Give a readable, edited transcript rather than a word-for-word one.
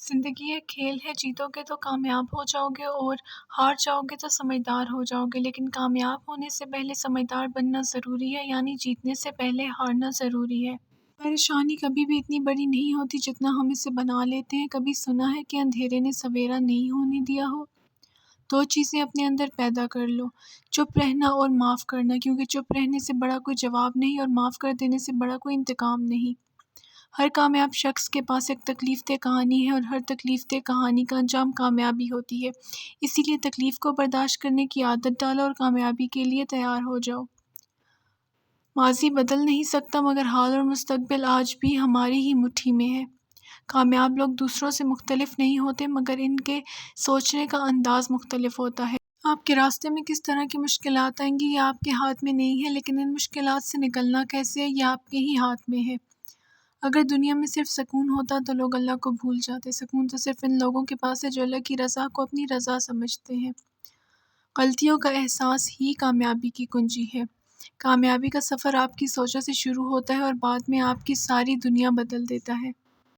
زندگی ایک کھیل ہے، جیتو گے تو کامیاب ہو جاؤ گے اور ہار جاؤ گے تو سمجھدار ہو جاؤ گے، لیکن کامیاب ہونے سے پہلے سمجھدار بننا ضروری ہے، یعنی جیتنے سے پہلے ہارنا ضروری ہے۔ پریشانی کبھی بھی اتنی بڑی نہیں ہوتی جتنا ہم اسے بنا لیتے ہیں۔ کبھی سنا ہے کہ اندھیرے نے سویرا نہیں ہونے دیا ہو؟ دو چیزیں اپنے اندر پیدا کر لو، چپ رہنا اور معاف کرنا، کیونکہ چپ رہنے سے بڑا کوئی جواب نہیں اور معاف کر دینے سے بڑا کوئی انتقام نہیں۔ ہر کامیاب شخص کے پاس ایک تکلیف دہ کہانی ہے اور ہر تکلیف دہ کہانی کا انجام کامیابی ہوتی ہے، اسی لیے تکلیف کو برداشت کرنے کی عادت ڈالو اور کامیابی کے لیے تیار ہو جاؤ۔ ماضی بدل نہیں سکتا مگر حال اور مستقبل آج بھی ہماری ہی مٹھی میں ہے۔ کامیاب لوگ دوسروں سے مختلف نہیں ہوتے مگر ان کے سوچنے کا انداز مختلف ہوتا ہے۔ آپ کے راستے میں کس طرح کی مشکلات آئیں گی یہ آپ کے ہاتھ میں نہیں ہے، لیکن ان مشکلات سے نکلنا کیسے ہے یہ آپ کے ہی ہاتھ میں ہے۔ اگر دنیا میں صرف سکون ہوتا تو لوگ اللہ کو بھول جاتے۔ سکون تو صرف ان لوگوں کے پاس ہے جو اللہ کی رضا کو اپنی رضا سمجھتے ہیں۔ غلطیوں کا احساس ہی کامیابی کی کنجی ہے۔ کامیابی کا سفر آپ کی سوچوں سے شروع ہوتا ہے اور بعد میں آپ کی ساری دنیا بدل دیتا ہے۔